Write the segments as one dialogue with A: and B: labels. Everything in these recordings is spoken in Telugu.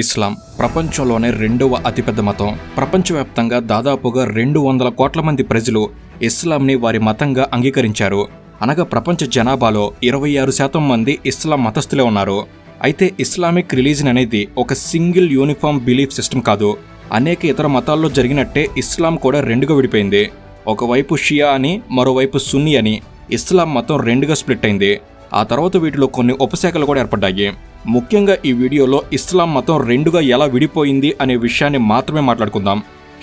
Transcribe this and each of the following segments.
A: ఇస్లాం ప్రపంచంలోనే రెండవ అతిపెద్ద మతం. ప్రపంచవ్యాప్తంగా దాదాపుగా 200 కోట్ల మంది ప్రజలు ఇస్లాంని వారి మతంగా అంగీకరించారు. అనగా ప్రపంచ జనాభాలో 26% మంది ఇస్లాం మతస్థులే ఉన్నారు. అయితే ఇస్లామిక్ రిలీజన్ అనేది ఒక సింగిల్ యూనిఫామ్ బిలీఫ్ సిస్టమ్ కాదు. అనేక ఇతర మతాల్లో జరిగినట్టే ఇస్లాం కూడా రెండుగా విడిపోయింది. ఒకవైపు షియా అని, మరోవైపు సున్నీ అని ఇస్లాం మతం రెండుగా స్ప్లిట్ అయింది. ఆ తర్వాత వీటిలో కొన్ని ఉపశాఖలు కూడా ఏర్పడ్డాయి. ముఖ్యంగా ఈ వీడియోలో ఇస్లాం మతం రెండుగా ఎలా విడిపోయింది అనే విషయాన్ని మాత్రమే మాట్లాడుకుందాం.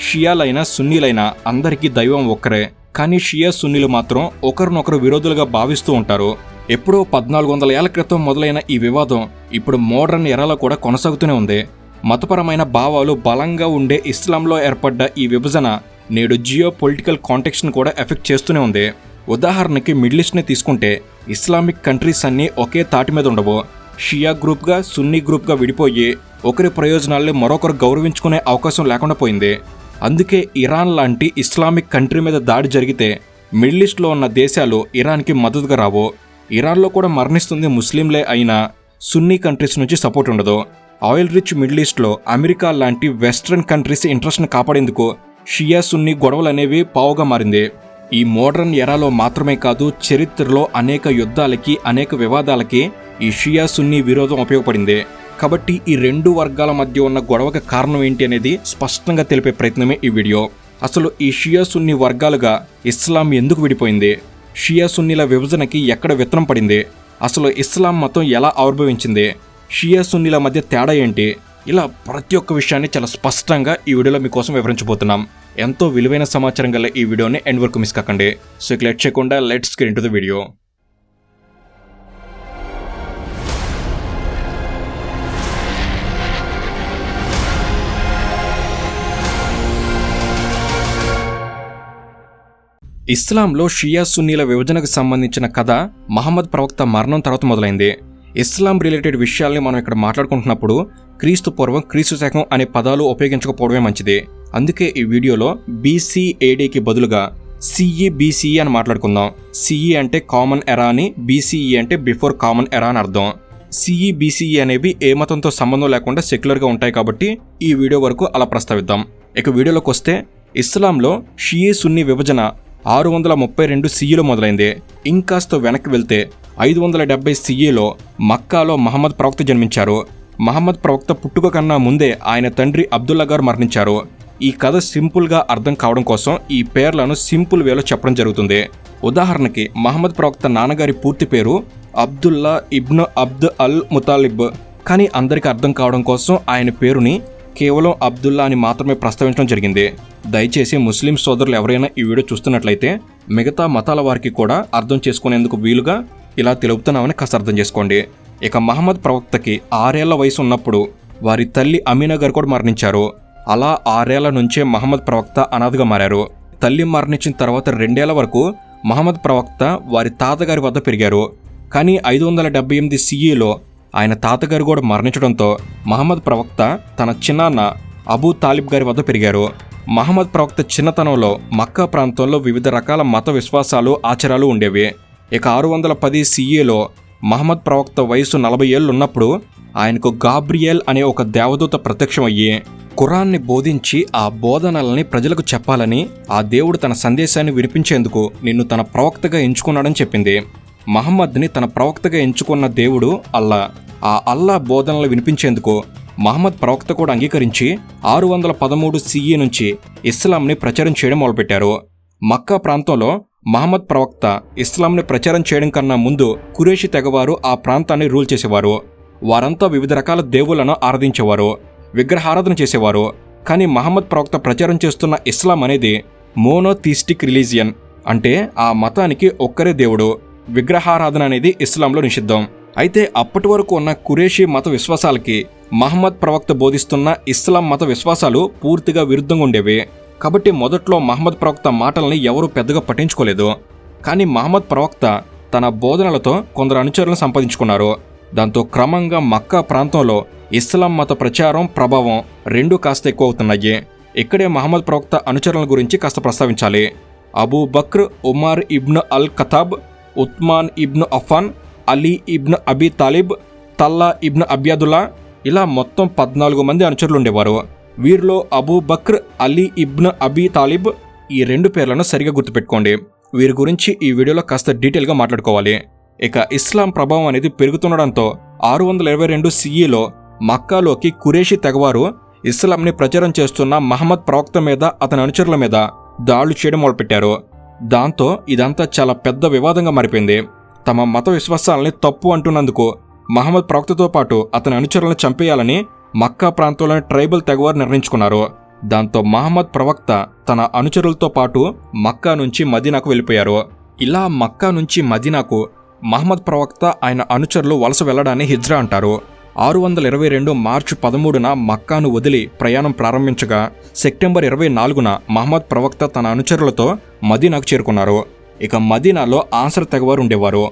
A: షియాలైనా సున్నీలైనా అందరికీ దైవం ఒక్కరే. కానీ షియా సున్నీలు మాత్రం ఒకరినొకరు విరోధులుగా భావిస్తూ ఉంటారు. ఎప్పుడో 1400 ఏళ్ల క్రితం మొదలైన ఈ వివాదం ఇప్పుడు మోడర్న్ ఎరాలో కూడా కొనసాగుతూనే ఉంది. మతపరమైన భావాలు బలంగా ఉండే ఇస్లాంలో ఏర్పడ్డ ఈ విభజన నేడు జియో పొలిటికల్ కాంటెక్స్ట్ని కూడా ఎఫెక్ట్ చేస్తూనే ఉంది. ఉదాహరణకి మిడిల్ ఈస్ట్ని తీసుకుంటే ఇస్లామిక్ కంట్రీస్ అన్నీ ఒకే తాటి మీద ఉండవు. షియా గ్రూప్గా, సున్నీ గ్రూప్గా విడిపోయి ఒకరి ప్రయోజనాల్ని మరొకరు గౌరవించుకునే అవకాశం లేకుండా పోయింది. అందుకే ఇరాన్ లాంటి ఇస్లామిక్ కంట్రీ మీద దాడి జరిగితే మిడిల్ ఈస్ట్లో ఉన్న దేశాలు ఇరాన్కి మద్దతుగా రావు. ఇరాన్లో కూడా మరణిస్తుంది ముస్లింలే అయినా సున్నీ కంట్రీస్ నుంచి సపోర్ట్ ఉండదు. ఆయిల్ రిచ్ మిడిల్ ఈస్ట్లో అమెరికా లాంటి వెస్ట్రన్ కంట్రీస్ ఇంట్రెస్ట్ని కాపాడేందుకు షియా సున్నీ గొడవలు అనేవి పావుగా మారింది. ఈ మోడర్న్ ఎరాలో మాత్రమే కాదు, చరిత్రలో అనేక యుద్ధాలకి, అనేక వివాదాలకి ఈ షియా సున్నీ విరోధం ఉపయోగపడింది. కాబట్టి ఈ రెండు వర్గాల మధ్య ఉన్న గొడవకు కారణం ఏంటి అనేది స్పష్టంగా తెలిపే ప్రయత్నమే ఈ వీడియో. అసలు ఈ షియా సున్నీ వర్గాలుగా ఇస్లాం ఎందుకు విడిపోయింది? షియా సున్నీల విభజనకి ఎక్కడ విత్తనం పడింది? అసలు ఇస్లాం మతం ఎలా ఆవిర్భవించింది? షియా సున్నీల మధ్య తేడా ఏంటి? ఇలా ప్రతి ఒక్క విషయాన్ని చాలా స్పష్టంగా ఈ వీడియోలో మీకోసం వివరించబోతున్నాం. ఎంతో విలువైన సమాచారం గల ఈ వీడియోని ఎండ్ వరకు మిస్ కాకండి. సో ఇక లేట్ చేయకుండా let's get into the video. ఇస్లాంలో షియా సున్నీల విభజనకు సంబంధించిన కథ మహమ్మద్ ప్రవక్త మరణం తర్వాత మొదలైంది. ఇస్లాం రిలేటెడ్ విషయాల్ని మనం ఇక్కడ మాట్లాడుకుంటున్నప్పుడు క్రీస్తు పూర్వం, క్రీస్తు శకం అనే పదాలు ఉపయోగించకపోవడమే మంచిది. అందుకే ఈ వీడియోలో BCADకి బదులుగా CE/BCE అని మాట్లాడుకుందాం. CE అంటే కామన్ ఎరా అని, BCE అంటే బిఫోర్ కామన్ ఎరా అని అర్థం. CE/BCE అనేవి ఏ మతంతో సంబంధం లేకుండా సెక్యులర్గా ఉంటాయి కాబట్టి ఈ వీడియో వరకు అలా ప్రస్తావిద్దాం. ఇక వీడియోలోకి వస్తే ఇస్లాంలో షియా సున్నీ విభజన 632 CEలో మొదలైంది. ఇంకాస్త వెనక్కి వెళ్తే 570 CEలో మక్కాలో మహమ్మద్ ప్రవక్త జన్మించారు. మహమ్మద్ ప్రవక్త పుట్టుక కన్నా ముందే ఆయన తండ్రి అబ్దుల్లా గారు మరణించారు. ఈ కథ సింపుల్గా అర్థం కావడం కోసం ఈ పేర్లను సింపుల్ వేలో చెప్పడం జరుగుతుంది. ఉదాహరణకి మహమ్మద్ ప్రవక్త నాన్నగారి పూర్తి పేరు అబ్దుల్లా ఇబ్ను అబ్ద్ అల్ ముతాలిబ్. కానీ అందరికీ అర్థం కావడం కోసం ఆయన పేరుని కేవలం అబ్దుల్లా అని మాత్రమే ప్రస్తావించడం జరిగింది. దయచేసి ముస్లిం సోదరులు ఎవరైనా ఈ వీడియో చూస్తున్నట్లయితే మిగతా మతాల వారికి కూడా అర్థం చేసుకునేందుకు వీలుగా ఇలా తెలుపుతున్నామని కాస్త అర్థం చేసుకోండి. ఇక మహమ్మద్ ప్రవక్తకి 6 ఏళ్ల వయసు ఉన్నప్పుడు వారి తల్లి అమీనా గారు కూడా మరణించారు. అలా 6 ఏళ్ల నుంచే మహమ్మద్ ప్రవక్త అనాథగా మారారు. తల్లి మరణించిన తర్వాత 2 ఏళ్ల వరకు మహమ్మద్ ప్రవక్త వారి తాతగారి వద్ద పెరిగారు. కానీ 578 CEలో ఆయన తాతగారు కూడా మరణించడంతో మహమ్మద్ ప్రవక్త తన చిన్నాన్న అబూ తాలిబ్ గారి వద్ద పెరిగారు. మహమ్మద్ ప్రవక్త చిన్నతనంలో మక్కా ప్రాంతంలో వివిధ రకాల మత విశ్వాసాలు, ఆచారాలు ఉండేవి. ఇక 610 CEలో మహమ్మద్ ప్రవక్త వయసు 40 ఏళ్ళు ఉన్నప్పుడు ఆయనకు గాబ్రియల్ అనే ఒక దేవదూత ప్రత్యక్షమయ్యి ఖురాన్ని బోధించి ఆ బోధనల్ని ప్రజలకు చెప్పాలని, ఆ దేవుడు తన సందేశాన్ని వినిపించేందుకు నిన్ను తన ప్రవక్తగా ఎంచుకున్నాడని చెప్పింది. మహమ్మద్ని తన ప్రవక్తగా ఎంచుకున్న దేవుడు అల్లా. ఆ అల్లా బోధనలు వినిపించేందుకు మహమ్మద్ ప్రవక్త కూడా అంగీకరించి 613 CE నుంచి ఇస్లాంని ప్రచారం చేయడం మొదలుపెట్టారు. మక్కా ప్రాంతంలో మహమ్మద్ ప్రవక్త ఇస్లాంని ప్రచారం చేయడం కన్నా ముందు కురేషి తెగవారు ఆ ప్రాంతాన్ని రూల్ చేసేవారు. వారంతా వివిధ రకాల దేవుళ్లను ఆరాధించేవారు, విగ్రహారాధన చేసేవారు. కానీ మహమ్మద్ ప్రవక్త ప్రచారం చేస్తున్న ఇస్లాం అనేది మోనోథీస్టిక్ రిలీజియన్. అంటే ఆ మతానికి ఒక్కరే దేవుడు, విగ్రహారాధన అనేది ఇస్లాంలో నిషిద్ధం. అయితే అప్పటి వరకు ఉన్న కురేషి మత విశ్వాసాలకి మహమ్మద్ ప్రవక్త బోధిస్తున్న ఇస్లాం మత విశ్వాసాలు పూర్తిగా విరుద్ధంగా ఉండేవి. కాబట్టి మొదట్లో మహమ్మద్ ప్రవక్త మాటల్ని ఎవరూ పెద్దగా పట్టించుకోలేదు. కానీ మహమ్మద్ ప్రవక్త తన బోధనలతో కొందరు అనుచరులను సంపాదించుకున్నారు. దాంతో క్రమంగా మక్కా ప్రాంతంలో ఇస్లాం మత ప్రచారం, ప్రభావం రెండూ కాస్త ఎక్కువ అవుతున్నాయి. ఇక్కడే మహమ్మద్ ప్రవక్త అనుచరుల గురించి కాస్త ప్రస్తావించాలి. Abu Bakr, Umar ibn al Khattab, Uthman ibn Affan, Ali ibn Abi Talib, Talha ibn Ubaydullah, ఇలా మొత్తం 14 మంది అనుచరులు ఉండేవారు. వీరిలో Abu Bakr, Ali ibn Abi Talib, ఈ 2 పేర్లను సరిగా గుర్తుపెట్టుకోండి. వీరి గురించి ఈ వీడియోలో కాస్త డీటెయిల్గా మాట్లాడుకోవాలి. ఇక ఇస్లాం ప్రభావం అనేది పెరుగుతుండడంతో 622 CEలో మక్కాలోకి కురేషీ తెగవారు ఇస్లాంని ప్రచారం చేస్తున్న మహమ్మద్ ప్రవక్త మీద, అతని అనుచరుల మీద దాడులు చేయడం మొదలుపెట్టారు. దాంతో ఇదంతా చాలా పెద్ద వివాదంగా మారిపోయింది. తమ మత విశ్వాసాలని తప్పు అంటున్నందుకు మహమ్మద్ ప్రవక్తతో పాటు అతని అనుచరులను చంపేయాలని మక్కా ప్రాంతంలోని ట్రైబల్ తెగవారు నిర్ణయించుకున్నారు. దాంతో మహమ్మద్ ప్రవక్త తన అనుచరులతో పాటు మక్కా నుంచి మదీనాకు వెళ్ళిపోయారు. ఇలా మక్కా నుంచి మదీనాకు మహమ్మద్ ప్రవక్త, ఆయన అనుచరులు వలస వెళ్లడాన్ని హిజ్రా అంటారు. 622 మార్చి 13న మక్కాను వదిలి ప్రయాణం ప్రారంభించగా సెప్టెంబర్ 24న మహమ్మద్ ప్రవక్త తన అనుచరులతో మదీనాకు చేరుకున్నారు. ఇక మదీనాలో ఆన్సర్ తెగవారు ఉండేవారు.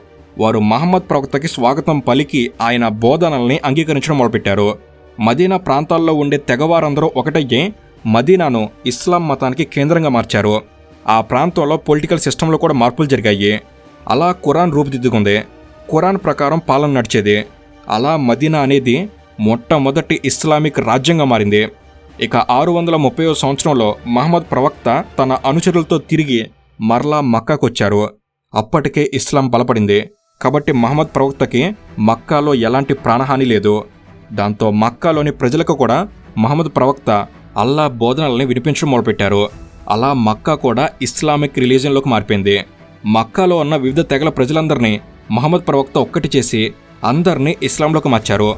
A: వారు మహమ్మద్ ప్రవక్తకి స్వాగతం పలికి ఆయన బోధనల్ని అంగీకరించడం మొదలుపెట్టారు. మదీనా ప్రాంతాల్లో ఉండే తెగవారందరూ ఒకటయ్యి మదీనాను ఇస్లాం మతానికి కేంద్రంగా మార్చారు. ఆ ప్రాంతంలో పొలిటికల్ సిస్టంలో కూడా మార్పులు జరిగాయి. అలా ఖురాన్ రూపుదిద్దుకుంది. ఖురాన్ ప్రకారం పాలన నడిచేది. అలా మదీనా అనేది మొట్టమొదటి ఇస్లామిక్ రాజ్యంగా మారింది. ఇక 630వ సంవత్సరంలో మహమ్మద్ ప్రవక్త తన అనుచరులతో తిరిగి మరలా మక్కాకొచ్చారు. అప్పటికే ఇస్లాం బలపడింది కాబట్టి మహమ్మద్ ప్రవక్తకి మక్కాలో ఎలాంటి ప్రాణహాని లేదు. దాంతో మక్కాలోని ప్రజలకు కూడా మహమ్మద్ ప్రవక్త అల్లా బోధనల్ని వినిపించడం మొదలుపెట్టారు. అలా మక్కా కూడా ఇస్లామిక్ రిలీజియన్లోకి మారిపోయింది. మక్కాలో ఉన్న వివిధ తెగల ప్రజలందరినీ మహమ్మద్ ప్రవక్త ఒక్కటి చేసి అందరినీ ఇస్లాంలోకి మార్చారు.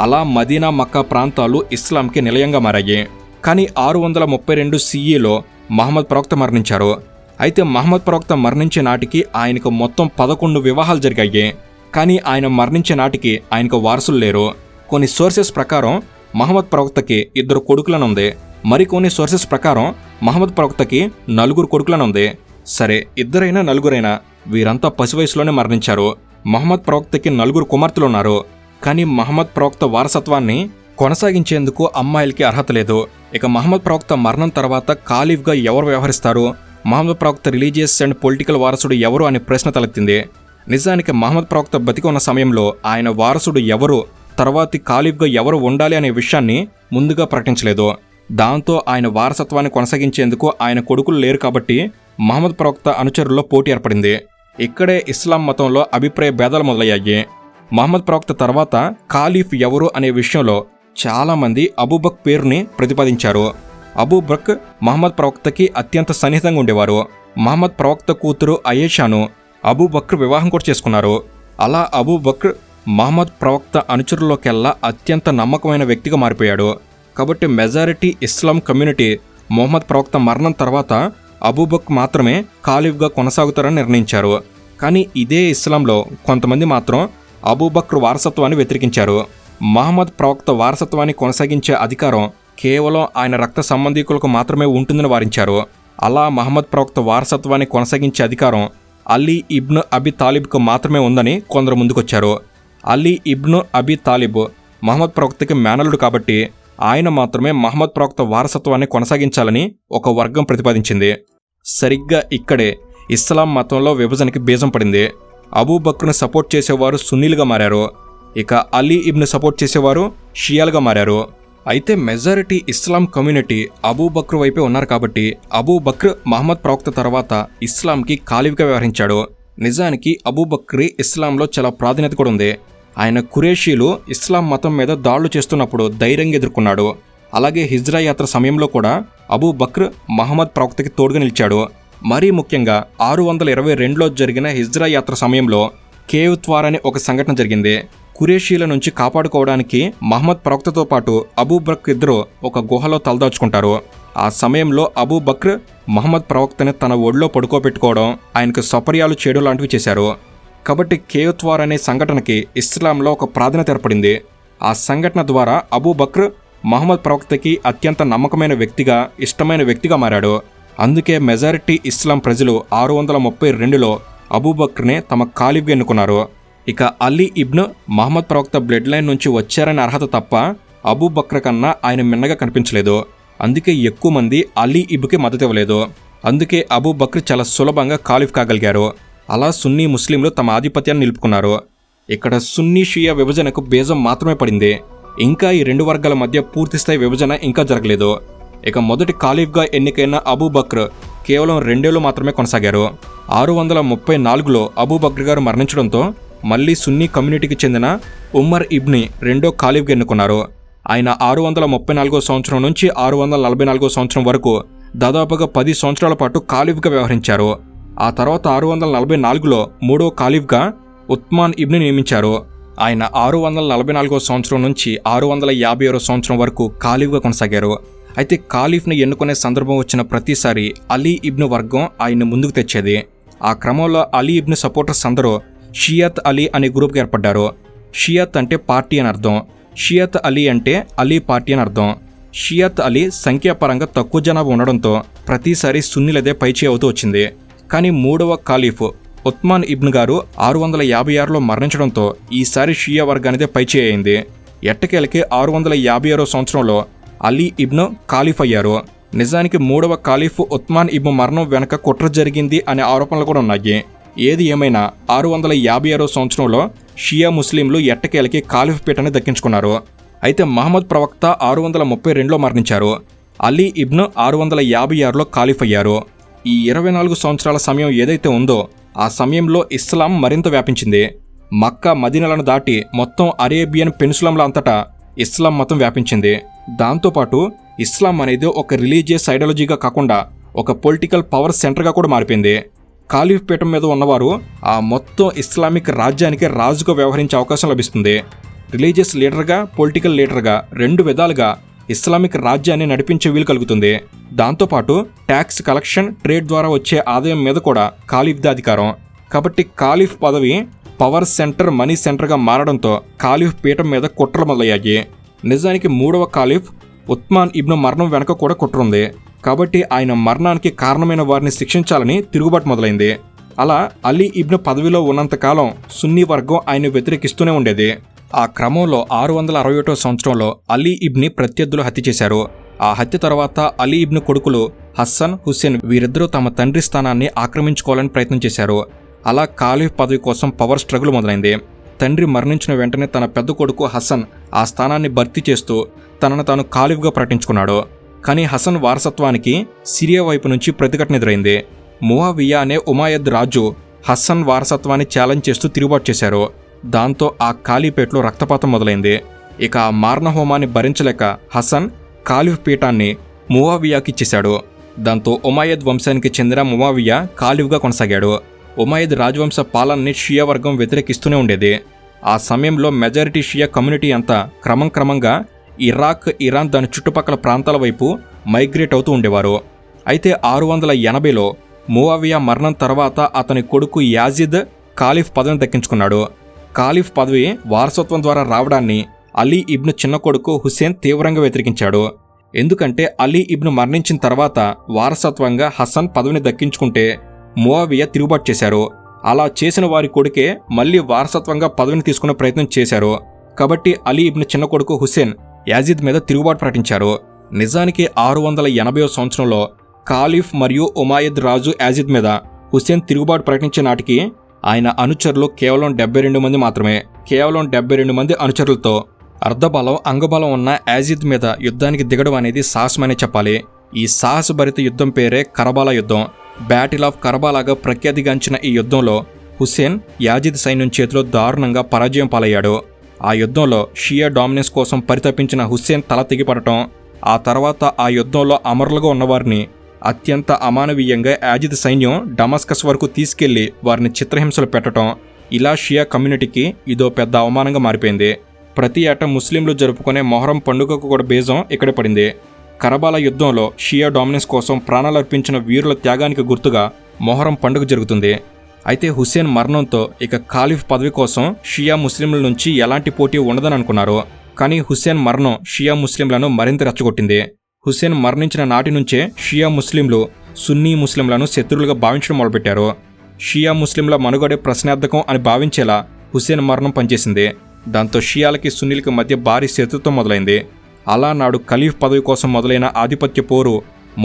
A: అలా మదీనా, మక్కా ప్రాంతాలు ఇస్లాంకి నిలయంగా మారాయి. కానీ 632 CEలో మహమ్మద్ ప్రవక్త మరణించారు. అయితే మహమ్మద్ ప్రవక్త మరణించే నాటికి ఆయనకు మొత్తం 11 వివాహాలు జరిగాయి. కానీ ఆయన మరణించే నాటికి ఆయనకు వారసులు లేరు. కొన్ని సోర్సెస్ ప్రకారం మహమ్మద్ ప్రవక్తకి 2 కొడుకులనుంది. మరికొన్ని సోర్సెస్ ప్రకారం మహమ్మద్ ప్రవక్తకి 4 కొడుకులనుంది. సరే, 2 4 వీరంతా పసి వయసులోనే మరణించారు. మహమ్మద్ ప్రవక్తకి 4 కుమార్తెలున్నారు. కానీ మహమ్మద్ ప్రవక్త వారసత్వాన్ని కొనసాగించేందుకు అమ్మాయిలకి అర్హత లేదు. ఇక మహమ్మద్ ప్రవక్త మరణం తర్వాత ఖాలీఫ్గా ఎవరు వ్యవహరిస్తారు, మహమ్మద్ ప్రవక్త రిలీజియస్ అండ్ పొలిటికల్ వారసుడు ఎవరు అనే ప్రశ్న తలెత్తింది. నిజానికి మహమ్మద్ ప్రవక్త బతికి ఉన్న సమయంలో ఆయన వారసుడు ఎవరు, తర్వాతి ఖాలీఫ్గా ఎవరు ఉండాలి అనే విషయాన్ని ముందుగా ప్రకటించలేదు. దాంతో ఆయన వారసత్వాన్ని కొనసాగించేందుకు ఆయన కొడుకులు లేరు కాబట్టి మహమ్మద్ ప్రవక్త అనుచరుల్లో పోటీ ఏర్పడింది. ఇక్కడే ఇస్లాం మతంలో అభిప్రాయ భేదాలు మొదలయ్యాయి. మహమ్మద్ ప్రవక్త తర్వాత ఖాలీఫ్ ఎవరు అనే విషయంలో చాలామంది అబూబక్ పేరుని ప్రతిపాదించారు. అబూబక్ మహమ్మద్ ప్రవక్తకి అత్యంత సన్నిహితంగా ఉండేవారు. మహమ్మద్ ప్రవక్త కూతురు అయేషాను అబూబక్ర్ వివాహం కూడా చేసుకున్నారు. అలా అబూబక్ర్ మహమ్మద్ ప్రవక్త అనుచరుల్లోకెల్లా అత్యంత నమ్మకమైన వ్యక్తిగా మారిపోయాడు. కాబట్టి మెజారిటీ ఇస్లాం కమ్యూనిటీ మొహమ్మద్ ప్రవక్త మరణం తర్వాత అబూబక్ర్ మాత్రమే ఖాలీఫ్గా కొనసాగుతారని నిర్ణయించారు. కానీ ఇదే ఇస్లాంలో కొంతమంది మాత్రం అబూబక్ర్ వారసత్వాన్ని వ్యతిరేకించారు. మహమ్మద్ ప్రవక్త వారసత్వాన్ని కొనసాగించే అధికారం కేవలం ఆయన రక్త సంబంధీకులకు మాత్రమే ఉంటుందని వారించారు. అలా మహమ్మద్ ప్రవక్త వారసత్వాన్ని కొనసాగించే అధికారం అలీ ఇబ్న్ అబీ తాలిబ్కు మాత్రమే ఉందని కొందరు ముందుకొచ్చారు. Ali ibn Abi Talib Mohammed ప్రవక్తకి మేనలుడు కాబట్టి ఆయన మాత్రమే మహమ్మద్ ప్రవక్త వారసత్వాన్ని కొనసాగించాలని ఒక వర్గం ప్రతిపాదించింది. సరిగ్గా ఇక్కడే ఇస్లాం మతంలో విభజనకి బీజం పడింది. అబూబక్ర్ను సపోర్ట్ చేసేవారు సున్నీలుగా మారారు. ఇక అలీ ఇబ్ను సపోర్ట్ చేసేవారు షియాలుగా మారారు. అయితే మెజారిటీ ఇస్లాం కమ్యూనిటీ అబూబక్ర్ వైపే ఉన్నారు కాబట్టి అబూబక్ర్ మహమ్మద్ ప్రవక్త తర్వాత ఇస్లాంకి ఖాలీఫ్గా వ్యవహరించాడు. నిజానికి అబూబక్ర్ ఇస్లాంలో చాలా ప్రాధాన్యత కూడా ఉంది. ఆయన ఖురేషీలు ఇస్లాం మతం మీద దాడులు చేస్తున్నప్పుడు ధైర్యంగా ఎదుర్కొన్నాడు. అలాగే హిజ్రా యాత్ర సమయంలో కూడా అబూబక్ర్ మహమ్మద్ ప్రవక్తకి తోడుగా నిలిచాడు. మరీ ముఖ్యంగా 622లో జరిగిన హిజ్రా యాత్ర సమయంలో కేవ్ త్వార్ అనే ఒక సంఘటన జరిగింది. ఖురేషీల నుంచి కాపాడుకోవడానికి మహమ్మద్ ప్రవక్తతో పాటు అబూబక్ర్ ఇద్దరు ఒక గుహలో తలదాచుకుంటారు. ఆ సమయంలో అబూబక్ర్ మహమ్మద్ ప్రవక్తని తన ఒడిలో పడుకోబెట్టుకోవడం, ఆయనకు సపర్యాలు చేయడం లాంటివి చేశారు. కాబట్టి కేవ్ త్వార్ అనే సంఘటనకి ఇస్లాంలో ఒక ప్రాధాన్యత ఏర్పడింది. ఆ సంఘటన ద్వారా అబూబక్ర్ మహమ్మద్ ప్రవక్తకి అత్యంత నమ్మకమైన వ్యక్తిగా, ఇష్టమైన వ్యక్తిగా మారాడు. అందుకే మెజారిటీ ఇస్లాం ప్రజలు 632లో అబూబక్ర్నే తమ ఖాలీఫ్గా ఎన్నుకున్నారు. ఇక అలీ ఇబ్న్ మహమ్మద్ ప్రవక్త బ్లడ్ లైన్ నుంచి వచ్చారనే అర్హత తప్ప అబూబక్ర్ కన్నా ఆయన మిన్నగా కనిపించలేదు. అందుకే ఎక్కువ మంది అలీ ఇబ్కి మద్దతు ఇవ్వలేదు. అందుకే అబూబక్ర్ చాలా సులభంగా ఖాలీఫ్ కాగలిగారు. అలా సున్నీ ముస్లింలు తమ ఆధిపత్యాన్ని నిలుపుకున్నారు. ఇక్కడ సున్నీ షియా విభజనకు బీజం మాత్రమే పడింది. ఇంకా ఈ రెండు వర్గాల మధ్య పూర్తిస్థాయి విభజన ఇంకా జరగలేదు. ఇక మొదటి ఖాలీఫ్గా ఎన్నికైన అబూ బక్ర్ కేవలం 2 ఏళ్లు మాత్రమే కొనసాగారు. 634లో అబూ బక్ర్ గారు మరణించడంతో మళ్లీ సున్నీ కమ్యూనిటీకి చెందిన ఉమర్ ఇబ్ని రెండో ఖాలీఫ్గా ఎన్నుకున్నారు. ఆయన 634 సంవత్సరం నుంచి 644 సంవత్సరం వరకు దాదాపుగా 10 సంవత్సరాల పాటు ఖాలీఫ్గా వ్యవహరించారు. ఆ తర్వాత 644లో మూడో ఖాలీఫ్గా ఉత్మాన్ ఇబ్ని నియమించారు. ఆయన 644 సంవత్సరం నుంచి 656 సంవత్సరం వరకు ఖాలీఫ్గా కొనసాగారు. అయితే ఖాలీఫ్ని ఎన్నుకునే సందర్భం వచ్చిన ప్రతిసారి అలీ ఇబ్ను వర్గం ఆయన్ని ముందుకు తెచ్చేది. ఆ క్రమంలో అలీ ఇబ్ను సపోర్టర్స్ అందరూ షియత్ అలీ అనే గ్రూప్కి ఏర్పడ్డారు. షియత్ అంటే పార్టీ అని అర్థం, షియత్ అలీ అంటే అలీ పార్టీ అని అర్థం. షియత్ అలీ సంఖ్యాపరంగా తక్కువ జనాభా ఉండడంతో ప్రతిసారి సున్నీలదే పైచేయి అవుతూ వచ్చింది. కానీ మూడవ ఖాలీఫ్ ఉత్మాన్ ఇబ్న్ గారు 656లో మరణించడంతో ఈసారి షియా వర్గానిదే పైచేయి అయింది. ఎట్టకేలకి 656 సంవత్సరంలో అలీ ఇబ్ను ఖాలీఫ్ అయ్యారు. నిజానికి మూడవ ఖాలీఫ్ ఉత్మాన్ ఇబ్ను మరణం వెనక కుట్ర జరిగింది అనే ఆరోపణలు కూడా ఉన్నాయి. ఏది ఏమైనా 656 సంవత్సరంలో షియా ముస్లింలు ఎట్టకేలకి ఖాలీఫ్ పీఠాన్ని దక్కించుకున్నారు. అయితే మహమ్మద్ ప్రవక్త 632లో మరణించారు. అలీ ఇబ్ను 656లో ఖాలీఫ్ అయ్యారు. ఈ 24 సంవత్సరాల సమయం ఏదైతే ఉందో ఆ సమయంలో ఇస్లాం మరింత వ్యాపించింది. మక్కా మదీనాలను దాటి మొత్తం అరేబియన్ పెనిసులంల అంతటా ఇస్లాం మతం వ్యాపించింది. దాంతోపాటు ఇస్లాం అనేది ఒక రిలీజియస్ ఐడియాలజీగా కాకుండా ఒక పొలిటికల్ పవర్ సెంటర్గా కూడా మారిపోయింది. ఖాలీఫ్ పీఠం మీద ఉన్నవారు ఆ మొత్తం ఇస్లామిక్ రాజ్యానికి రాజుగా వ్యవహరించే అవకాశం లభిస్తుంది. రిలీజియస్ లీడర్గా, పొలిటికల్ లీడర్గా 2 విధాలుగా ఇస్లామిక్ రాజ్యాన్ని నడిపించే వీలు కలుగుతుంది. దాంతోపాటు ట్యాక్స్ కలెక్షన్, ట్రేడ్ ద్వారా వచ్చే ఆదాయం మీద కూడా ఖాలీఫ్ది అధికారం. కాబట్టి ఖాలీఫ్ పదవి పవర్ సెంటర్, మనీ సెంటర్గా మారడంతో ఖాలీఫ్ పీఠం మీద కుట్రలు మొదలయ్యాయి. నిజానికి మూడవ ఖాలీఫ్ ఉత్మాన్ ఇబ్ను మరణం వెనక కూడా కుట్ర ఉంది. కాబట్టి ఆయన మరణానికి కారణమైన వారిని శిక్షించాలని తిరుగుబాటు మొదలైంది. అలా అలీ ఇబ్ను పదవిలో ఉన్నంతకాలం సున్నీ వర్గం ఆయన వ్యతిరేకిస్తూనే ఉండేది. ఆ క్రమంలో 661 సంవత్సరంలో అలీ ఇబ్ని ప్రత్యర్థులు హత్య చేశారు. ఆ హత్య తర్వాత అలీ ఇబ్ను కొడుకులు హస్సన్, హుస్సేన్ వీరిద్దరూ తమ తండ్రి స్థానాన్ని ఆక్రమించుకోవాలని ప్రయత్నం చేశారు. అలా ఖాలీఫ్ పదవి కోసం పవర్ స్ట్రగుల్ మొదలైంది. తండ్రి మరణించిన వెంటనే తన పెద్ద కొడుకు హసన్ ఆ స్థానాన్ని భర్తీ చేస్తూ తనను తాను ఖాలీఫ్గా ప్రకటించుకున్నాడు. కానీ హసన్ వారసత్వానికి సిరియా వైపు నుంచి ప్రతిఘటన ఎదురైంది. ముఆవియా అనే ఉమాయద్ రాజు హసన్ వారసత్వాన్ని ఛాలెంజ్ చేస్తూ తిరుగుబాటు చేశారు. దాంతో ఆ ఖాళీపేటలో రక్తపాతం మొదలైంది. ఇక ఆ మారణ హోమాన్ని భరించలేక హసన్ ఖాలీఫ్ పీఠాన్ని ముఆవియాకి ఇచ్చేశాడు. దాంతో ఉమాయద్ వంశానికి చెందిన ముఆవియా ఖాలీఫ్గా కొనసాగాడు. ఉమాయద్ రాజవంశ పాలనని షియా వర్గం వ్యతిరేకిస్తూనే ఉండేది. ఆ సమయంలో మెజారిటీ షియా కమ్యూనిటీ అంతా క్రమంగా ఇరాక్, ఇరాన్ దాని చుట్టుపక్కల ప్రాంతాల వైపు మైగ్రేట్ అవుతూ ఉండేవారు. అయితే 680లో ముఆవియా మరణం తర్వాత అతని కొడుకు యాజిద్ ఖాలీఫ్ పదవిని దక్కించుకున్నాడు. ఖాలీఫ్ పదవి వారసత్వం ద్వారా రావడాన్ని అలీ ఇబ్ను చిన్న కొడుకు హుస్సేన్ తీవ్రంగా వ్యతిరేకించాడు. ఎందుకంటే అలీ ఇబ్ను మరణించిన తర్వాత వారసత్వంగా హసన్ పదవిని దక్కించుకుంటే ముఆవియా తిరుగుబాటు చేశారు. అలా చేసిన వారి కొడుకే మళ్లీ వారసత్వంగా పదవిని తీసుకునే ప్రయత్నం చేశారు. కాబట్టి అలీ ఇబ్ను చిన్న కొడుకు హుస్సేన్ యాజిద్ మీద తిరుగుబాటు ప్రకటించారు. నిజానికి 680 సంవత్సరంలో ఖాలీఫ్ మరియు ఉమాయద్ రాజు యాజిద్ మీద హుస్సేన్ తిరుగుబాటు ప్రకటించే నాటికి ఆయన అనుచరులు కేవలం 72 మంది మాత్రమే. కేవలం 72 మంది అనుచరులతో అర్ధబలం, అంగబలం ఉన్న యాజిద్ మీద యుద్ధానికి దిగడం అనేది సాహసమనే చెప్పాలి. ఈ సాహసభరిత యుద్ధం పేరే కరబాలా యుద్ధం. బ్యాటిల్ ఆఫ్ కరబాలాగా ప్రఖ్యాతిగాంచిన ఈ యుద్ధంలో హుస్సేన్ యాజిద్ సైన్యం చేతిలో దారుణంగా పరాజయం పాలయ్యాడు. ఆ యుద్ధంలో షియా డామినెన్స్ కోసం పరితపించిన హుస్సేన్ తల తెగిపడటం, ఆ తర్వాత ఆ యుద్ధంలో అమరులుగా ఉన్నవారిని అత్యంత అమానవీయంగా యాజిద్ సైన్యం డమాస్కస్ వరకు తీసుకెళ్లి వారిని చిత్రహింసలు పెట్టడం, ఇలా షియా కమ్యూనిటీకి ఇదో పెద్ద అవమానంగా మారిపోయింది. ప్రతి ఏటా ముస్లింలు జరుపుకునే మొహరం పండుగకు కూడా బీజం ఇక్కడే పడింది. కరబాలా యుద్ధంలో షియా డామినెన్స్ కోసం ప్రాణాలర్పించిన వీరుల త్యాగానికి గుర్తుగా మొహరం పండుగ జరుగుతుంది. అయితే హుస్సేన్ మరణంతో ఇక ఖాలీఫ్ పదవి కోసం షియా ముస్లింల నుంచి ఎలాంటి పోటీ ఉండదని అనుకున్నారు. కానీ హుస్సేన్ మరణం షియా ముస్లింలను మరింత రెచ్చగొట్టింది. హుస్సేన్ మరణించిన నాటి నుంచే షియా ముస్లింలు సున్నీ ముస్లింలను శత్రువులుగా భావించడం మొదలుపెట్టారు. షియా ముస్లింల మనుగడే ప్రశ్నార్థకం అని భావించేలా హుస్సేన్ మరణం పనిచేసింది. దాంతో షియాలకి సున్నీలకి మధ్య భారీ శత్రుత్వం మొదలైంది. అలా నాడు ఖలీఫ్ పదవి కోసం మొదలైన ఆధిపత్య పోరు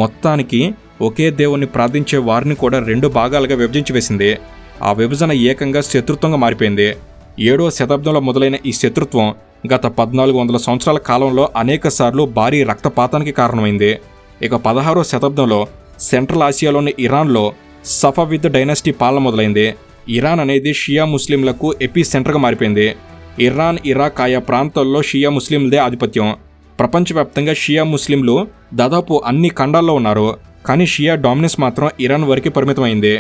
A: మొత్తానికి ఒకే దేవుణ్ణి ప్రార్థించే వారిని కూడా 2 భాగాలుగా విభజించి వేసింది. ఆ విభజన ఏకంగా శత్రుత్వంగా మారిపోయింది. 7వ శతాబ్దంలో మొదలైన ఈ శత్రుత్వం గత 1400 సంవత్సరాల కాలంలో అనేకసార్లు భారీ రక్తపాతానికి కారణమైంది. ఇక 16వ శతాబ్దంలో సెంట్రల్ ఆసియాలోని ఇరాన్లో సఫవిద్ డైనాసిటీ పాలన మొదలైంది. ఇరాన్ అనేది షియా ముస్లింలకు ఎపీ సెంటర్గా మారిపోయింది. ఇరాన్, ఇరాక్ ఆయా ప్రాంతాల్లో షియా ముస్లింలదే ఆధిపత్యం. ప్రపంచవ్యాప్తంగా షియా ముస్లింలు దాదాపు అన్ని ఖండాల్లో ఉన్నారు. కానీ షియా డామినెన్స్ మాత్రం ఇరాన్ వరకు పరిమితమైంది.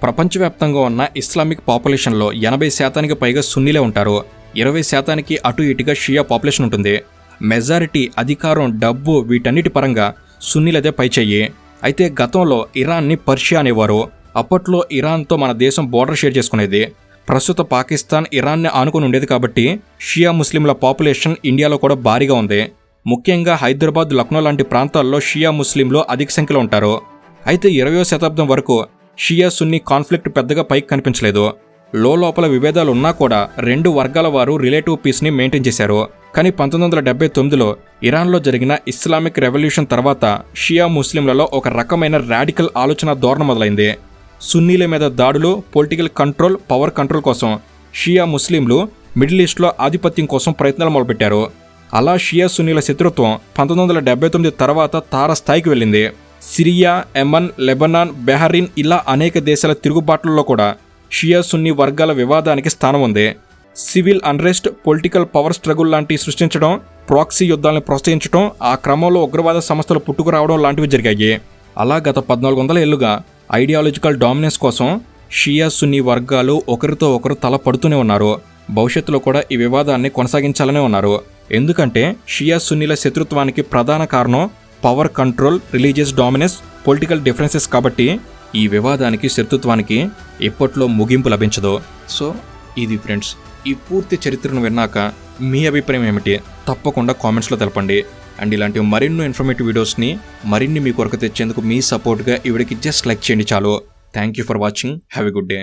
A: ప్రపంచవ్యాప్తంగా ఉన్న ఇస్లామిక్ పాపులేషన్లో 80% పైగా సున్నీలే ఉంటారు. 20% అటు ఇటుగా షియా పాపులేషన్ ఉంటుంది. మెజారిటీ, అధికారం, డబ్బు వీటన్నిటి పరంగా సున్నీలదే పైచెయ్యి. అయితే గతంలో ఇరాన్ని పర్షియా అనేవారు. అప్పట్లో ఇరాన్తో మన దేశం బోర్డర్ షేర్ చేసుకునేది. ప్రస్తుత పాకిస్తాన్ ఇరాన్ని ఆనుకుని ఉండేది కాబట్టి షియా ముస్లింల పాపులేషన్ ఇండియాలో కూడా భారీగా ఉంది. ముఖ్యంగా హైదరాబాద్, లక్నో లాంటి ప్రాంతాల్లో షియా ముస్లింలు అధిక సంఖ్యలో ఉంటారు. అయితే 20వ శతాబ్దం వరకు షియా సున్నీ కాన్ఫ్లిక్ట్ పెద్దగా పైకి కనిపించలేదు. లోపల విభేదాలు ఉన్నా కూడా రెండు వర్గాల వారు రిలేటివ్ పీస్ని మెయింటైన్ చేశారు. కానీ 1979లో ఇరాన్లో జరిగిన ఇస్లామిక్ రెవల్యూషన్ తర్వాత షియా ముస్లింలలో ఒక రకమైన రాడికల్ ఆలోచన ధోరణి మొదలైంది. సున్నీల మీద దాడులు, పొలిటికల్ కంట్రోల్, పవర్ కంట్రోల్ కోసం షియా ముస్లింలు మిడిల్ ఈస్ట్లో ఆధిపత్యం కోసం ప్రయత్నాలు మొదలుపెట్టారు. అలా షియా సున్నీల శత్రుత్వం 1979 తర్వాత తారస్థాయికి వెళ్ళింది. సిరియా, యెమెన్, లెబనాన్, బెహరీన్ ఇలా అనేక దేశాల తిరుగుబాట్లలో కూడా షియా సున్నీ వర్గాల వివాదానికి స్థానం ఉంది. Civil unrest, political power struggle లాంటివి సృష్టించడం, ప్రాక్సీ యుద్ధాలను ప్రోత్సహించడం, ఆ క్రమంలో ఉగ్రవాద సంస్థలు పుట్టుకురావడం లాంటివి జరిగాయి. అలా గత 1400 ఏళ్లుగా ఐడియాలజికల్ డామినెన్స్ కోసం షియా సున్నీ వర్గాలు ఒకరితో ఒకరు తల పడుతూనే ఉన్నారు. భవిష్యత్తులో కూడా ఈ వివాదాన్ని కొనసాగించాలనే ఉన్నారు. ఎందుకంటే షియా సున్నీల శత్రుత్వానికి ప్రధాన కారణం power control, religious dominance, political differences కాబట్టి ఈ వివాదానికి, శత్రుత్వానికి ఇప్పట్లో ముగింపు లభించదు. సో ఇది ఫ్రెండ్స్, ఈ పూర్తి చరిత్రను విన్నాక మీ అభిప్రాయం ఏమిటి తప్పకుండా కామెంట్స్లో తెలపండి. అండ్ ఇలాంటి మరిన్ని ఇన్ఫర్మేటివ్ వీడియోస్ని మరిన్ని మీ కొరకు తెచ్చేందుకు మీ సపోర్ట్గా ఈ వీడియోకి జస్ట్ లైక్ చేయండి చాలు. Thank you for watching. Have a good day.